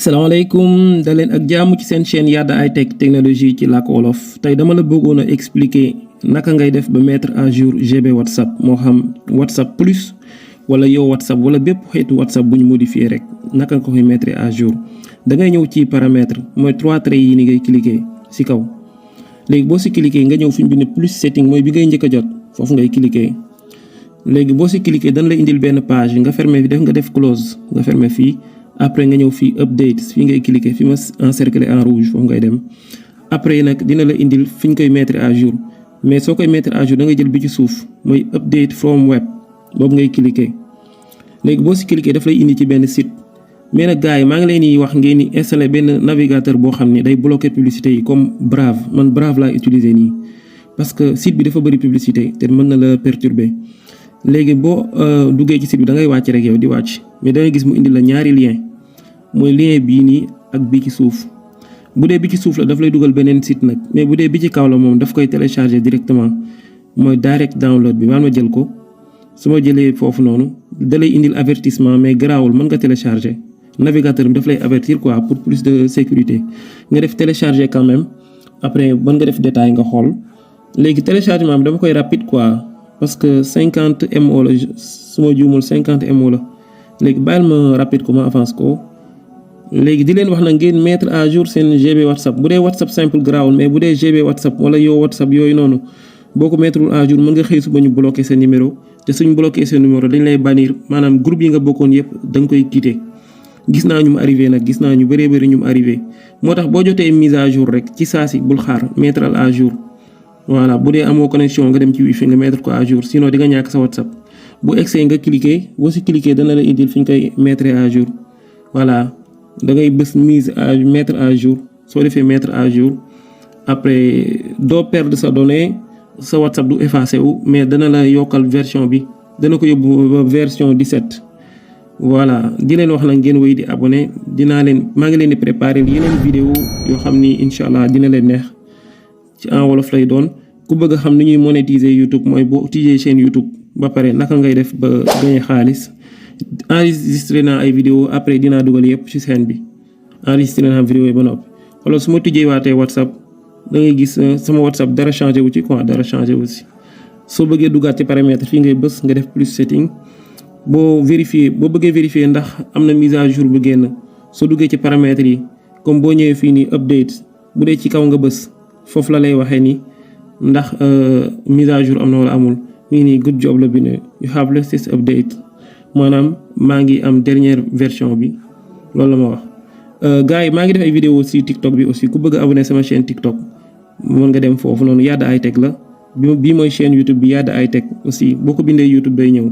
salaamaaleykum daleen ak jàmm ci seen chaîne Yada High Tech technologie ci làkk wolof tey dama la bëggoon a expliquer naka ngay def ba mettre à jour GB WhatsApp moo xam WhatsApp plus wala yow WhatsApp wala bépp xeetu WhatsApp bu ñu modifié rek naka nga koy mettre à jour da ngay ñëw ci paramètre mooy 3 traits yi ni ngay cliquer ci kaw léegi boo ci cliquer nga ñëw fi ñu bind plus setting mooy bi ngay njëkk a jot foofu ngay cliquer léegi boo ci cliquer dañ la indil benn page nga fermer nga def close nga fermer fii. Après nga ñëw fii update fii ngay cliquer fi ma encercler en rouge foofu ngay dem après nag dina la indil fi ñu koy mettre à jour mais soo koy mettre à jour da ngay jël bi ci suuf mooy update from web boobu ngay cliquer léegi boo si cliquer daf lay indi ci benn site mais nag gars yi maa ngi leen di wax ngeen di installer benn navigateur boo xam ne day bloquer publicité yi comme Brave man Brave laay utiliser nii parce que site bi dafa bëri publicité te mën na la perturber léegi boo duggee ci site bi da ngay wàcc rek yow di wàcc mais da ngay gis mu indi la ñaari lien mooy lien bii nii ak bii ci suuf bu dee bi ci suuf la daf lay dugal beneen site nag mais bu dee bi ci kaw la moom daf koy télécharger directement mooy direct download bi man ma jël ko su ma jëlee foofu noonu da lay indil avertissement mais garaawul mën nga télécharger navigateur bi daf lay avertir quoi pour plus de sécurité nga def télécharger quand même après mën nga def détail nga xool léegi téléchargement bi dama koy rapide quoi parce que 50 MO la su ma juumul 50 MO la léegi bàyyil ma rapide ko ma avance ko léegi di leen wax na ngeen mettre à jour seen GB WhatsApp bu dee WhatsApp simple grawul mais bu dee GB WhatsApp wala yow WhatsApp yooyu noonu boo ko mettre à jour mën nga xëy suba ñu bloqué sa numéro te suñ bloqué sa numéro dañ lay bannir maanaam groupe yi nga bokkoon yëpp da nga koy quitter gis naa ñu mu arrivé nag gis naa ñu bëree bëri ñu mu arrivé moo tax boo jotee mise à jour rek ci saa si bul xaar mettre à jour voilà bu dee amoo connexion nga dem ci wifi nga mettre ko à jour sinon di nga ñàkk sa WhatsApp bu egsee nga cliquer boo si cliquer dana la indil fi ñu koy mettre à jour voilà da ngay bës mise à mettre à jour soo defee mettre à jour après doo perdre sa donnée sa WhatsApp du effacé wu mais dana la yokkal version bi dana ko yóbbu ba version 17 voilà di leen wax nag ngeen wéy di abonné maa ngi leen di préparer yeneen vidéo yoo xam ni incha allah dina leen neex ci en wolof lay doon ku bëgg a xam ni ñuy monétiser YouTube mooy boo tijjee chaîne YouTube ba pare naka ngay def ba gagner xaalis enregistré naa ay vidéo après dinaa dugal yëpp ci chaîne bi enregistré naa vidéo yi ba noppi wala su ma tijjee waatee WhatsApp da ngay gis sama WhatsApp dara changé wu ci quoi dara changé wu si soo bëggee duggaat ci paramètre fii ngay bës nga def plus setting boo bëggee vérifier ndax am na mise à jour bu génn soo duggee ci paramètres yi comme boo ñëwee fii nii update bu dee ci kaw nga bës foofu la lay waxee ni ndax mise à jour am na wala amul mii nii good job la bi ne you have latest update maanaam maa ngi am dernière version bi loolu la ma wax gars yi maa ngi def ay vidéo ci TikTok bi aussi ku bëgg a abonné sama chaîne TikTok mën nga dem foofu noonu Yada High Tech la bii mooy chaîne YouTube bi Yada High Tech aussi boo ko bindee YouTube day ñëw